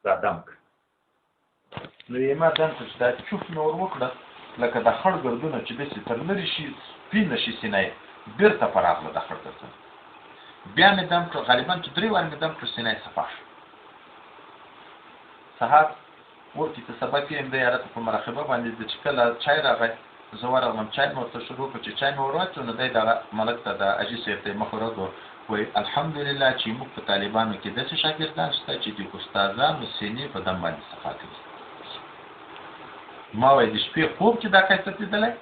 دا دم کړ. نو یې ما دم کړ چې دا چوف مې ور وکړه لکه د خړ ګردونه چې داسې تر لرې شي سپینه شي سینه یې بېرته په راغله د خړ ګردونه. بیا مې دم کړ، غالبا چې 3 وارې مې دم کړ، سینه یې صفا شو. سهار ورته ته سبا کې د یاره په مراقبه باندې د چې کله چای راغی زه ورغلم، چای مې ورته شروع کړ. چې چای مې ور واچو نو دی دغه ملک ته د اجي صاحب ته یې مخ ور وکړ، وایي الحمدلله چې موږ په طالبانو کې داسې شاګردان شته چې د استادانو سینې په دم باندې صفا کوي. ما وایي د شپې خوب چې دا کیفیت لیدلی،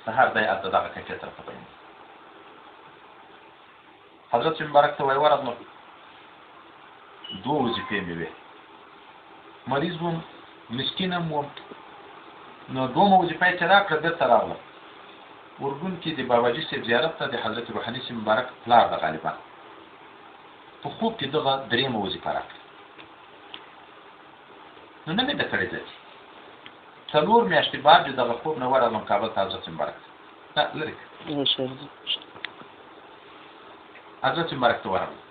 سهار دی هلته دغه کیفیت راته بیان. حضرت مبارک ته وایي ورغلم، 2 وظیفې مې وې، مریض وم، مسکین هم وم. نو 2 وظیفه یې چې راکړه بېرته راغلم ارګون کې د باباجي صاحب زیارت ته د حضرت روحاني صاحب مبارک پلار د غالبا په خوب کې دغه 3 وظیفه راکړه. نو نه مې د کړې ځای 4 میاشتې بعد دغه خوب نه ورغلم کابل ته حضرت مبارک ته لرې حضرت مبارک ته ورغلم.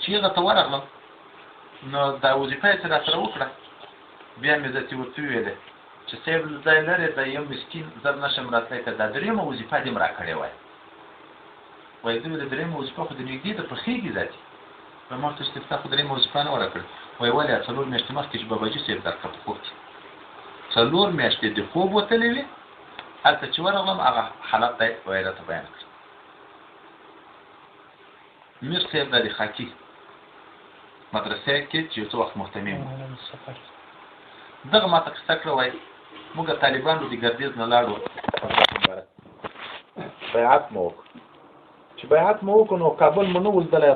چې هغه ته ورغلم نو دا وظیفه یې چې راسره وکړه، بیا مې ځتې ورته وویلې چې صاحب ځای لرې د یو مسکین زر نشم راتلی که دا 3 وظیفه دې م راکړې وای. وایي دوی د 3 وظیفه خو د نږدې ته پخېږي ذاتي. وایي ما ورته چې تا خو 3 وظیفه نه ورکړې. وایي ولې 4 میاشتې مخکې چې باباجي صاحب درکړه په خوب کې 4 میاشتې د خوب وتلې وې، هلته چې ورغلم هغه حالت دی وایي راته بیان کړ. میر صاحب د خاکي مدرسې کې چې یو څه وخت محتمیم دغه ماته قصه کړه. وایي موږ طالبانو د ګردیز نه لاړو، بیعت مو وکړ. چې بیعت مو وکړو نو کابل مو نه ولیدلی.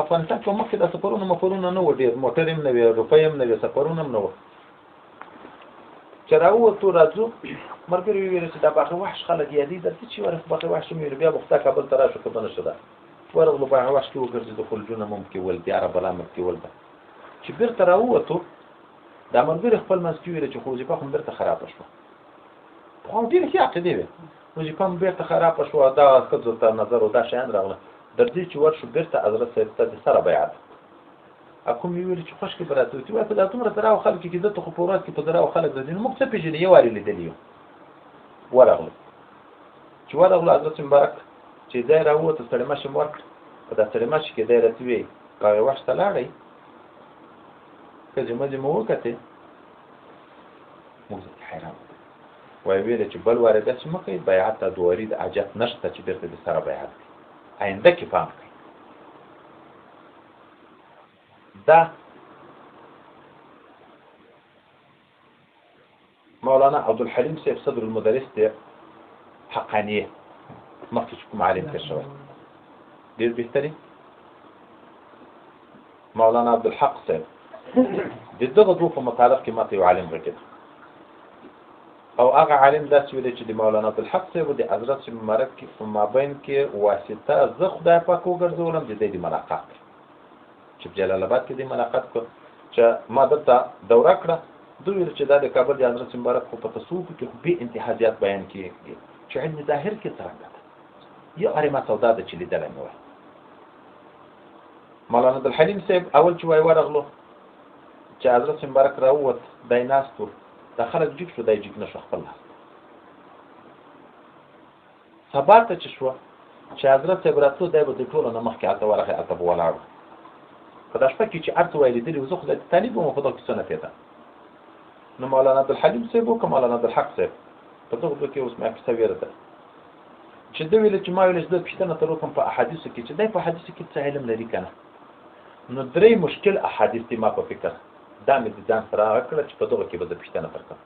افغانستان کې مخکې دا سفرونه مفرونه نه وو ډېر، موټر هم نه وي، روپۍ هم نه وي، سفرونه هم نه وو. چې راووتو راځو ملګري وویل چې دا باغ وحش خلک یادي درته چې ورخ باغ وحش مې بیا بخته کابل ته راشو که نه شته ورغلو باغ وحش کې وګرځېدو خلجونه مم کې ول بیا رب العالمین کې ول. چې بیرته راووتو دا ملګري خپل منځ کې ویل چې خو وظیفه خو بیرته خرابه شوه. خو ډېرې ښې عقیدې وې، وظیفه مو بیرته خرابه شوه، دا ښځو ته نظر و دا شیان راغله. در دې چې ورشو بیرته حضرت صاحب ته د سره بیعت کوم یې ویل چې خوشکې به راته وتي وایي په دا دومره دراو خلک کې دلته خو په ورځ کې په دراو خلک راځي نو موږ څه پېژني، یو وارې لیدلي یو. ورغلو چې ورغلو حضرت مبارک چې ځای راووت ستړی مشي مو ورکړ. په دا ستړی مشي کې دی راته وایي باغ وحش ته لاړئ، ښځې مځې مو وکتې، موږ ځکه حیران وایي ویلې چې بل وارې داسې مه کوئ، بیعت ته دواري د حاجت نشته چې بېرته د سره بیعت کوي، آینده کې پام کوئ. دا مولانا عبدالحلیم صاحب صدر المدرس دی حقانیه مخکې چې کوم عالم تېر شوی ډېر بهتري. مولانا عبدالحق صاحب د دغه 2 په متعلق کې ماته یو عالم راکړ او هغه عالم داسې ویلی چې د مولانا عبدالحق صاحب د حضرت مبارک په مابین کې واسطه زه خدای پاک وګرځولم د دې د ملاقات چې په جلال آباد کې د ملاقات کو چې ما دلته دوره کړه. دوی ویل چې دا د کابل د حضرت مبارک خو په تصوف کې خو بې انتها زیات بیان کېږي چې علم ظاهر کې څرنګه ده، یو عریمه سودا ده چې لیدلی مې وایي. مولانا عبدالحلیم صاحب اول چې وایي ورغلو چې حضرت مبارک راووت دی ناست و، دا خلک جګ شو دی جګ نه شو خپل ناست. سبا ته چې شوه چې حضرت صاحب راتلو دی به د ټولو نه مخکې هلته ورغی، هلته به ولاړ په دا شپه کې چې هر څه وایي لیدلي وو، زه خو د طالب وم خو دا کیسه نه پېده. نو مولانا عبدالحلیم صاحب و که مولانا عبدالحق صاحب په دغه دوه کې اوس مې کیسه ویره ده چې ده ویل چې ما ویل چې زه پوښتنه تر وکړم په احادیثو کې چې دی په احادیثو کې څه علم لري که نه. نو 3 مشکل احادیث دي ما په فکر دا مې د ځان سره هغه کړه چې په دغه کې به زه پوښتنه وکړم.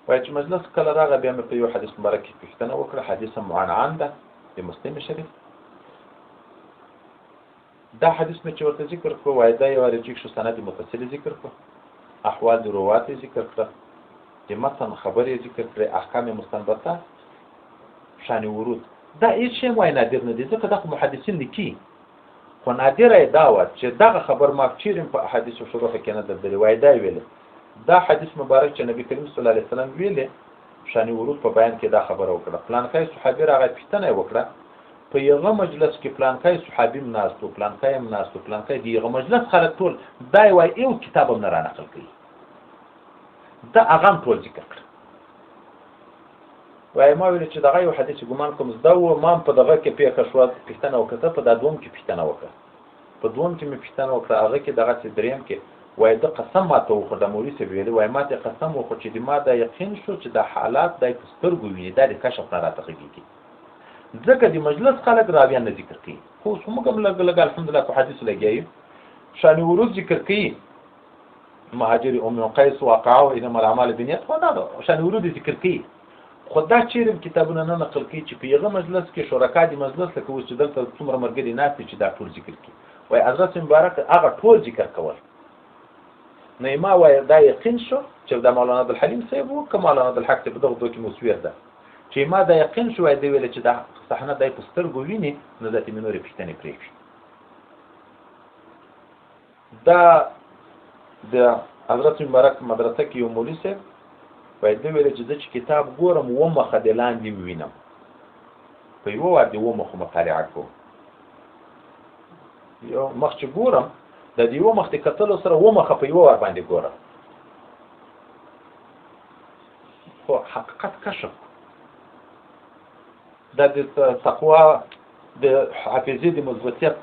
وایي چې مجلس کله راغی بیا مې په یو حدیث مبارک کې پوښتنه وکړه، حدیث معنعن ده د مسلم شریف. دا حدیث مې چې ورته ذکر کړو وایي دا یو رجیک شو، سند متصل ذکر کړو، احوال د روات ذکر کړه، د متن خبرې ذکر کړې، احکام مستنبطه، شان ورود. دا هیڅ شی وایي نادر نه دي ځکه دا خو محدثین لیکي، خو نادره یې دا وه چې دغه خبر ما چیرې په احادیثو شروحه کې نه درلودلې. وایي دا ویلې دا حدیث مبارک چې نبی کریم صلی الله علیه وسلم ویلې شان ورود په بیان کې دا خبره وکړه. فلانکی صحابي راغی پوښتنه یې وکړه په یوه مجلس کې پلانکای صحابي مناستو پلانکای مناستو پلانکای دی یوه مجلس خلک ټول دا یو کتاب هم نه را نقل کوي دا هغه هم ټول ذکر کړ وای ما ویل چې دغه یو حدیث ګمان کوم زده و ما په دغه کې پیښه شو پښتنه وکړه په دا دوم کې پښتنه وکړه په دوم کې مې پښتنه وکړه هغه کې دغه چې دریم کې وای د قسم ماته وخور د مولوی سی ویل وای ماته قسم وخور چې د ما دا یقین شو چې د حالات د سترګو ویني د کشف نه راته کیږي ځکه د مجلس خلک راویان نه ذکر کوي خو څومره کوم لګ الحمدلله په حدیث لګیایي شان ورود ذکر کوي مهاجر ام قیس واقعه او انما الاعمال بالنیات خو نه شان ورود ذکر کوي خدای چیرې کتابونه نه نقل کوي چې په یغه مجلس کې شرکا دي مجلس لکه و چې دلته څومره مرګري ناس چې دا ټول ذکر کوي وای حضرت مبارک هغه ټول ذکر کول نه ما وای دا یقین شو چې د مولانا عبدالحلیم صاحب او مولانا عبدالحق په دغه دوه کې مسویر ده چې ما دا یقین شو دی ویل چې دا صحنه د پستر ګولینی نه ذاتي منوري پښتنې پرېږي دا د حضرت مبارک مدرسه کې یو مولوی صاحب وای دی ویل چې چې کتاب ګورم و مخه د لاندې وینم په یو وخت دی و مخه مطالعه کوم یو مخ چې ګورم د دې و مخ ته کتل سره و مخه په یو ور باندې ګورم خو حقیقت کشف د تقوا د حافظې د مثبتیت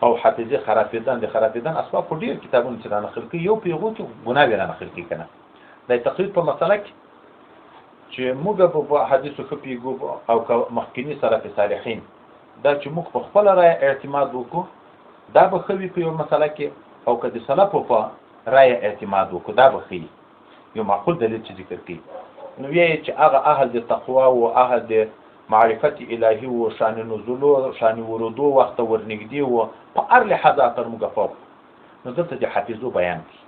او حافظې خرابېدن اسباب په ډېر کتابونو چې را نقل کوي یو پیغو کې ګناه به را نقل کوي کنه د تقلید په مسله کې چې موږ په حدیثو کې پیګو او مخکینی سلف صالحین دا چې موږ په خپل رائے اعتماد وکړو دا به خوي په یو مسله کې او کله سلف په رائے اعتماد وکړو دا به خوي یو معقول دلیل چې ذکر کوي نو یې چې هغه اهل د تقوا او اهل د معرفت الهی او شان نزول او شان ورودو وخت ورنګدي او په هر لحظه تر موږ فوق نو دلته د حافظو بیان دي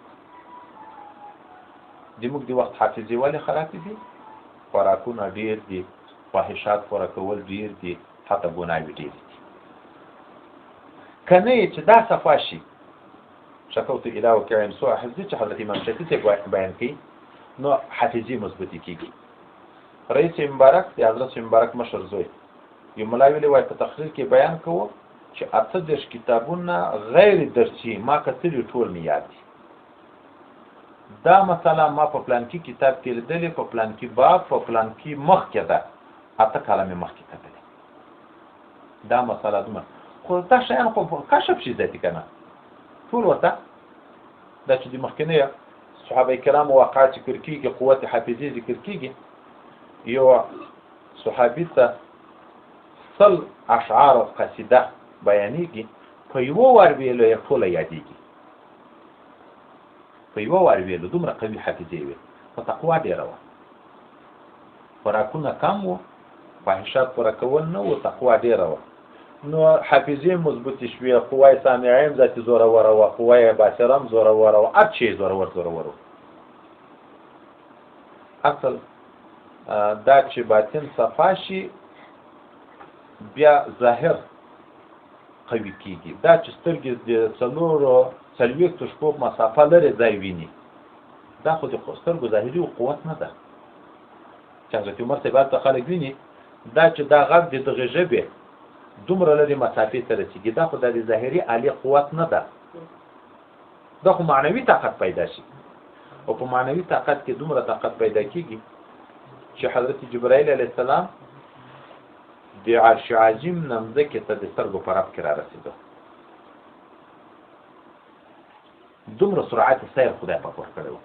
د موږ د وخت حافظي ولې خراب دي خوراکونه ډیر دي فاحشات خوراکول ډیر دي حتی ګناه ډیر دي کنه چې دا صفاشي شکوت الهو کریم سو حفظي چې حضرت امام شافعي بیان کړي نو حافظي مثبتي کیږي رئیس مبارک د حضرت مبارک مشر زوی یو ملاوی وای په تقریر کې بیان کوو چې اته د کتابونه غیر درسي ما کتلی ټول نه یاد دي دا مثلا ما په پلان کې کتاب کې لیدلې په پلان کې باب په پلان کې مخ کې ده اته کلمې مخ کې کتلې دا مثلا دمه خو دا شیان خو کشف شي ذاتي کنه ټول وته دا چې د مخکنه صحابه کرام واقعات ذکر کیږي قوت حافظي ذکر کیږي یو صحابي ته صل اشعار قصیده بیانېږي په یو ور ویلو یې ټول یادېږي په یو ور ویلو دومره قوي حافظي وي په تقوا ډیره وه خوراکونه کم وو فاحشات پوره کول نه وو تقوا ډیره وه نو حافظي مثبتې شوې قوای سامعه هم ذاتي زوروره وه قوای باصره هم زوروره وه هر شی زورور اصل دا چې باطن صفا شي بیا ظاهر قوي کیږي دا چې سترګې د څلوېښتو شپو مسافه لري ځای ویني دا خو د سترګو ظاهري قوت نه ده چې حضرت عمر صاحب ته خلک ویني دا چې دا غږ د دغه ژبې دومره لري مسافې ته رسېږي دا خو د ظاهري عالي قوت نه ده دا خو معنوي طاقت پیدا شي او په معنوي طاقت کې دومره طاقت پیدا کیږي چې حضرت جبرائیل علیه السلام د عرش عظیم نمځکې ته د سترګو په رپ کې را رسېده دومره سرعت سیر خدای پاک ورکړی و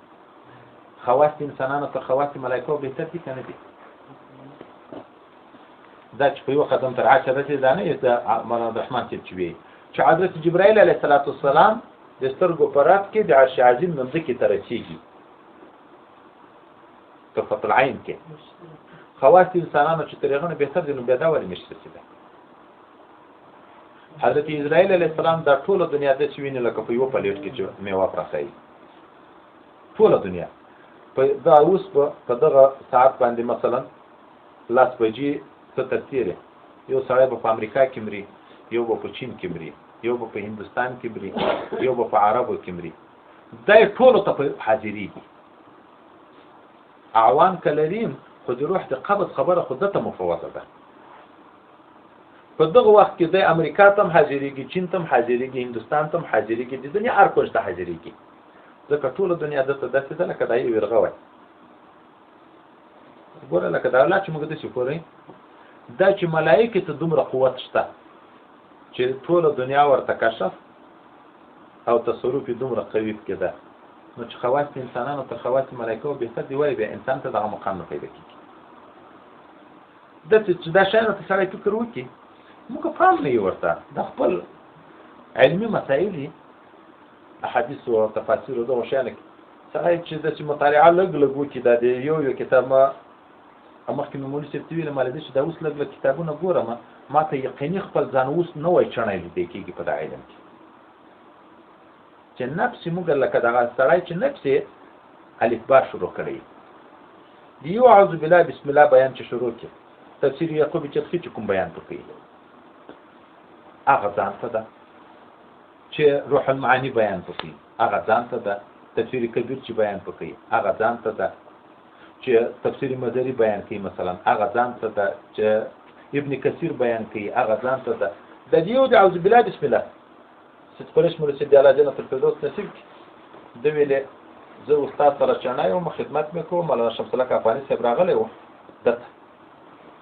خواص انسانانو ته خواص ملایکو بهتر دي که نه دي دا چې په یو قدم تر عرشه رسېد دا نه یې د مولانا عبدالرحمن صاحب چې وایي چې حضرت جبرائیل علیه السلام د سترګو په رپ کې د عرش عظیم نمځکې ته رسېږي طرفة العين کې خواص انسانانو چې طریقونه بهتر دي نو بیا دا ولې نشي رسېدلی حضرت اسرائیل علیه السلام دا ټوله دنیا داسې ویني لکه په یو پلیټ کې چې میوه پرته وي ټوله دنیا دا اوس په دغه ساعت باندې مثلا 10 بجې څه ترتیرې یو سړی به په امریکا کې مري یو به په چین کې مري یو به په هندوستان کې مري یو به په عربو کې مري دا ټولو ته حاضرېږي اعوان کلریم خو د روح د قبض خبره خو دته مفوضه ده په دغه وخت کې د امریکا ته هم حاضرېږي، چین ته هم حاضرېږي، هندوستان ته هم حاضرېږي، د دنیا هر کونج ته حاضرېږي. ځکه ټوله دنیا دلته داسې ده لکه دا یو ورغه وای. ګوره لکه دا الله چې موږ داسې ګورئ، دا چې ملایکې ته دومره قوت شته چې ټوله دنیا ورته کشف او تصرف یې دومره قوي کې ده، نو چې خواص انسانانو تر خواص ملایکو بهتر دی، ولې بیا انسان ته دغه مقام نه پیدا کېږي؟ داسې چې دا شیانو ته سړی فکر وکړي، موږ پام نه یو ورته د خپل علمي مسایل احادیث او تفاسیر او دغه شیانو کې سړی چې داسې مطالعه لږ لږ وکړي. دا د یو کتاب ما مخکې مې مولوي صاحب ته ویل ما لیدل چې دا اوس لږ لږ کتابونه ګورم، ما ته یقیني خپل ځان اوس نوی چڼی لیدی کېږي په دا علم کې چې نفس موږ لکه دغه سړی چې نفس یې الفبا شروع کړی دی. یو اعوذ بالله بسم الله بیان چې شروع کړي، تفسیر یعقوب چرخی چې کوم بیان وکړي هغه ځان ته ده، چې روح المعانی بیان وکړي هغه ځان ته ده، تفسیر کبیر چې بیان وکړي هغه ځان ته ده، چې تفسیر مدری بیان کوي مثلا هغه ځان ته ده، چې ابن کثیر بیان کوي هغه ځان ته ده. د یو د اعوذ بالله بسم الله ست پرش مرسي دی الله جنت الفردوس نصیب کړي. د ویلې زه استاد سره چنای او خدمت وکوم، مولانا شمس الله کافانی صاحب راغلی و دته،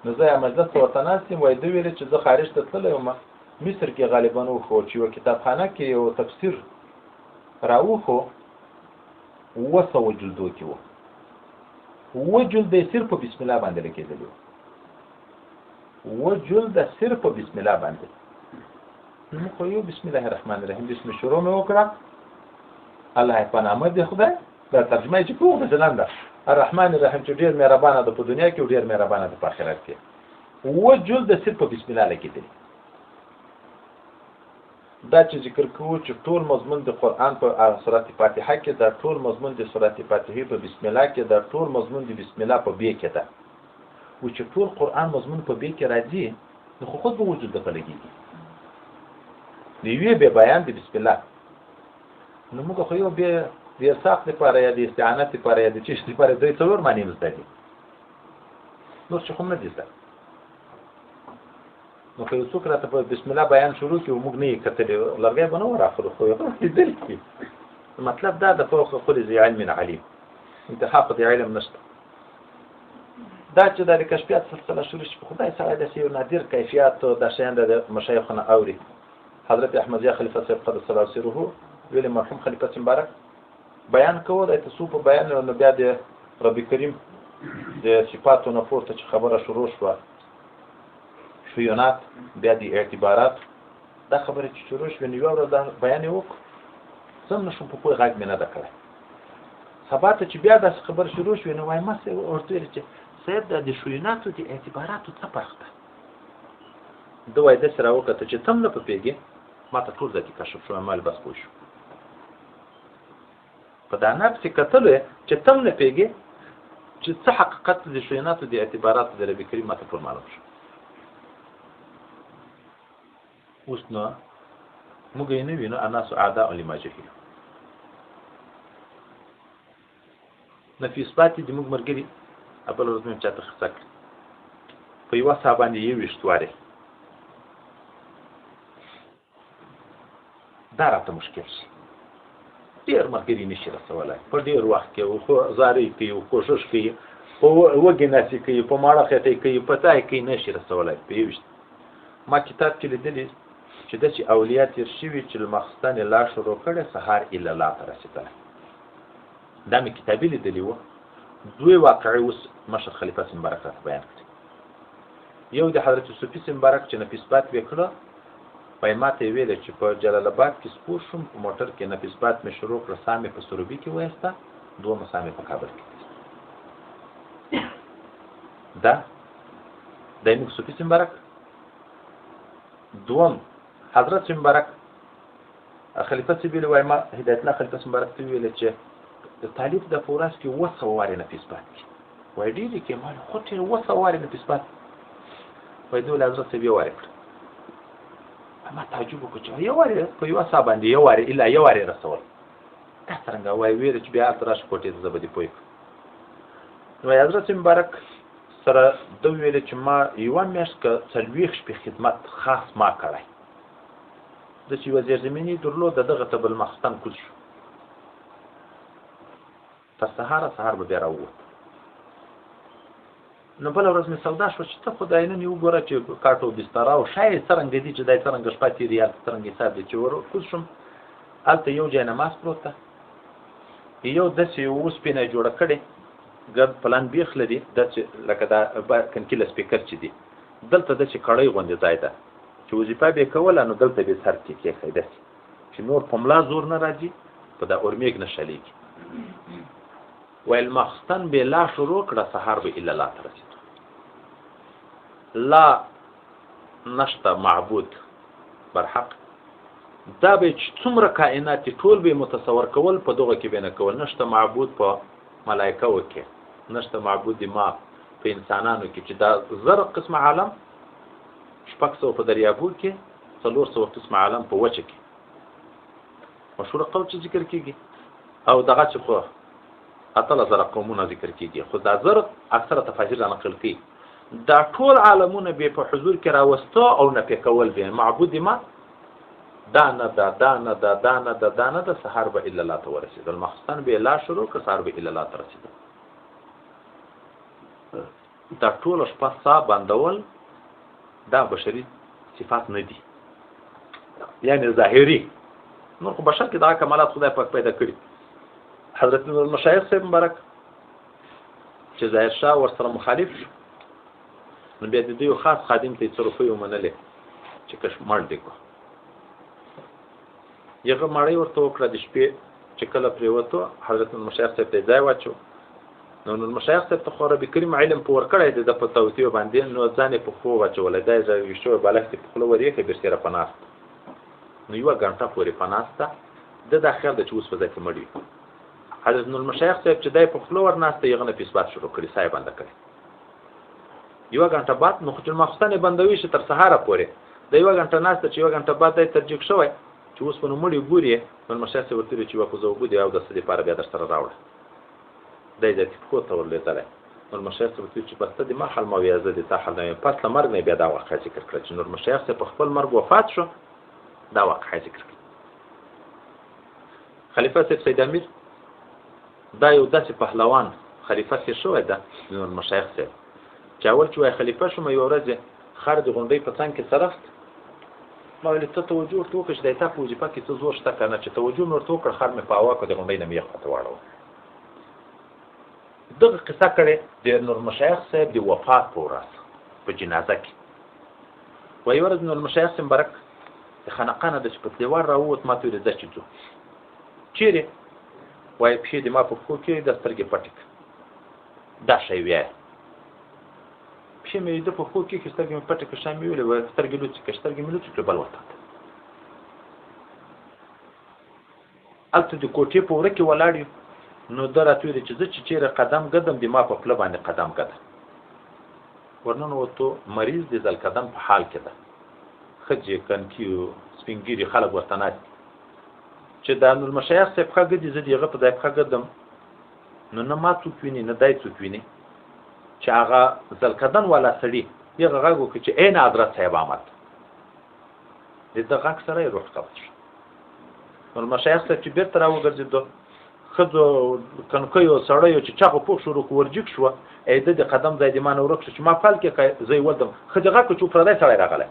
نو زه مجلس ته وتناسم وای. د ویلې چې زه خارج ته تللی وم، مصر کې غالبا وخو چې یو کتابخانه کې یو تفسیر راوخو 200 جلدو کې و، 2 جلد صرف په بسم الله باندې لیکل دي، 2 جلد صرف په بسم الله باندې. نو خو یو بسم الله الرحمن الرحیم بسم شروع مې وکړه، الله په نامه دی خدای. دا ترجمه چې کوم مثلا ده الرحمن الرحیم چې ډیر مهربانه ده په دنیا کې او ډیر مهربانه ده په آخرت کې. 2 جلد صرف په بسم الله لیکل دي. دا چې ذکر کوو چې ټول مضمون د قرآن په سورۃ فاتحه کې، دا ټول مضمون د سورۃ فاتحه په بسم الله کې، دا ټول مضمون د بسم الله په بی کې ده. و چې ټول قرآن مضمون په بی کې راځي، نو خود به وجود ده لګيږي. دی وی به بیان د بسم الله. نو موږ خو یو به د ارساق لپاره یا د استعانت لپاره یا د چشت لپاره دوی څلور معنی مزده دي، نو څه هم نه دي زده. نو که یو څوک راته په بسم الله بیان شروع کړي او موږ نه یې کتلې، لرګی به نه ورآخلو، خو لیدل کړي. مطلب دا د فوق كل ذي علم علیم، انتها په دې علم نشته. دا چې د کشفیات سلسله شروع شي، خدای سره د یو نادر کیفیت او د شیان د مشایخونه اوري. حضرت احمدیه خلیفہ صاحب قدس الله سره ویل مرحوم خلیفہ مبارک بیان کوو د تصوف بیان، نو بیا د رب کریم د صفاتونو پورته چې خبره شروع شوه، شیونات بیا د اعتبارات، دا خبره چې شروع شوه، نو یو ورځ بیان یې وکړ، زم نشم په کوی غږ مې نه ده کړی. سبا ته چې بیا داسې خبره شروع شوه، نو وایم ما ورته ویل چې صاحب دا د شیوناتو د اعتباراتو څه فرق ده؟ ده وایي داسې راوکته چې ته هم نه پوهېږې، ما ته ټول ذاتي کشف شو، ما بس پوه شو. په دا نفس کتلو چې ته هم نه پوهېږې چې څه حقیقت د شیوناتو د اعتباراتو د رب کریم ما ته ټول معلوم شو. اوس نو موږ یې نه وینو، الناس اعداء لما جهلوا. نفي اثبات دي موږ مرګري خپل ورځ مې چاته خڅک په یو ځای باندې یې وشتواره، دا راته مشکل شي. ډېر مرګري نشي رسولای په ډېر وخت کې، خو زاري کوي او کوشش کوي، خو وګي ناسي کوي، په ماړه خټي کوي، پتاي کوي، نشي رسولای. پیوست ما کتاب کې لیدلی چې د چې اولیاء تیر شوي چې المخستان لا شروع کړي سهار الا لا ته رسېدلی. دا مې کتابي لیدلی و. دوی واقعي اوس مشر خلیفه مبارک راته بیان کړي. یو د حضرت صوفي مبارک چې نفي اثبات وکړه، وایي ما ته یې ویل چې په جلال آباد کې سپور شوم، په موټر کې نفي اثبات مې شروع کړه، ساه مې په سروبي کې وایسته، دومره ساه مې په کابل کې. دا د موږ صوفي مبارک. دوم حضرت مبارک خلیفه سیبیل وای ما هدایت الله خلیفه مبارک ته ویل چې د طالب د فوراس کې 200 واره نه اثبات کی وای دې کې مال خو ته 200 واره نه اثبات وای دوی حضرت سیبیل وای ما تعجب وکړ چې یو واره په یو حساب باندې یو واره الا یو واره رسول دا څنګه وای ویل چې بیا تراش کوټې ته زبدي پوي نو حضرت مبارک سره د ویل چې ما یوه میاشت که 40 شپې خدمت خاص ما کړی د چې وزیر زمینی درلود دغه ته بالمخستان کوز شو تر سهار به بیا راووت نو بله ورځ مې سودا شوه چې ته خدای نن یې وګوره چې کاټ او بستره او شای څرنګه دي چې دی څرنګه شپه تېري هلته څرنګه حساب دی چې کوز شوم هلته یو ځای نماز پروت ده یو داسې اوسپنه یې جوړه کړې ګرد پلان بیخ لري داسې لکه دا کنکیله سپیکر چې دي دلته داسې کړۍ غوندې ځای ده چې وظیفه به یې کوله نو دلته به یې سر کې کېښی داسې چې نور په ملا زور نه راځي په دا اورمیږ نه شلیږي ویل ماخستن به لا شروع کړه سهار به الا لا ته رسېدو لا نشته معبود برحق دا به چې څومره کائنات ټول به متصور کول په دغه کې به نه کول نشته معبود په ملائکو کې نشته معبود ما په انسانانو کې چې دا زر قسم عالم 600 په دریابو کې 400 قسم عالم په وچه کې مشهور قول چې ذکر کیږي او دغه چې خو اتل زر قومونه ذکر کیږي خو دا زر اکثره تفاسیر نقل کوي دا ټول عالمونه به په حضور کې راوسته او نه پکول به معبود ما دانه د سحر به الا الله ته ورسېدل مخستان به لا شروع که سحر به الا الله ته رسېدل دا ټول شپه صاحب بندول دا بشري صفات نه دي یعنی ظاهري نور خو بشر کې دا کمالات خدای پاک پیدا کړي حضرت المشایخ صاحب مبارک چې ظاهر شاه ورسره مخالف شو نو بیا د دوی خاص خادم ته څه روپۍ ومنلې چې کش مړ دی کو یغه مړی ورته وکړه د شپې چې کله پرېوتو حضرت المشایخ صاحب ته ځای واچو نو المشایخ صاحب ته خو ربي کریم علم په ورکړی دی د په توتیو باندې نو ځان یې په خو واچولی دا یې شوی بالښت یې په خوله ورېښی برسېره په ناست نو یوه ګنټه پورې په ناسته ده دا خیال ده چې اوس په ځای کې مړ وي حضرت المشایخ صاحب چې دی په خوله ورناسته یغه نه اثبات شروع کړي ساه یې بنده کړې یوه ګنټه بعد نو خو چې ماخستن یې بندوي چې تر سهاره پورې د یوه ګنټه ناسته چې یوه ګنټه بعد دی ترجیح شوی چې اوس په نو مړي ګوري نو المشایخ صاحب ورته ویلي چې یوه کوزه اوبه دي او د څه دپاره بیا در سره راوړه دی ځای پښو ته ورلېدلی نور مشایخ صاحب ورته چې بس ته د ما حل ما ویه زه د تا حل نه یم پس له مرګ نه بیا دا واقعه ذکر کړه چې نور مشایخ صاحب په خپل مرګ وفات شو دا واقعه ذکر کړه خلیفه صاحب سید امیر دا یو داسې پهلوان خلیفه کې شوی ده نور مشایخ صاحب چې اول چې وایي خلیفه شوم یوه ورځ خر د غونډۍ په څنګ کې سرفت ما ویل ته توجه ورته وکړه چې دی تا په وظیفه کې څه زور شته که نه چې توجه مې ورته وکړه خر مې په هوا کړ د غونډۍ نه مې یې خواته واړوه دغه قصه کړې د نور مشایخ صاحب د وفات په ورځ په جنازه کې وایي ورځ نور مشایخ صاحب مبارک د خانقاه نه داسې په تلوار راووت ما ته ویل ځه چې ځو چیرې وایي پښې د ما په پښو کې د سترګې پټې کړه دا شی وایه پښې مې د په پښو کې سترګې مې پټې کړه شی مې ویلې وایي سترګې لوڅې کړه سترګې مې لوڅې کړې بل ورته هلته د کوټې په وره کې ولاړ یو نو ده راته ویلې چې زه چې چېرې قدم ګدم د ما په پله باندې قدم ګده ورننوتو مریض د ذلقدم په حال کې ده ښځې کنکي سپین ږیري خلک ورته ناست چې دا نور مشایخ صاحب پښه ګدي زه د هغه په ځای پښه ګدم نو نه ما څوک ویني نه دی څوک ویني چې هغه ذلقدن والا سړي هغه غږ وکړي چې عین حضرت صاحب آمد د ده غږ سره یې روح قبض شو نور مشایخ صاحب چې بېرته راوګرځېدو ښځو کنکیو سړیو چې چاغو پوښ شروع کړو ورجګ شوه ای ده د قدم ځای د ما نه ورک شو چې ما فال کې زه یې ولدم ښځې غږ کړه چې پردی سړی راغلی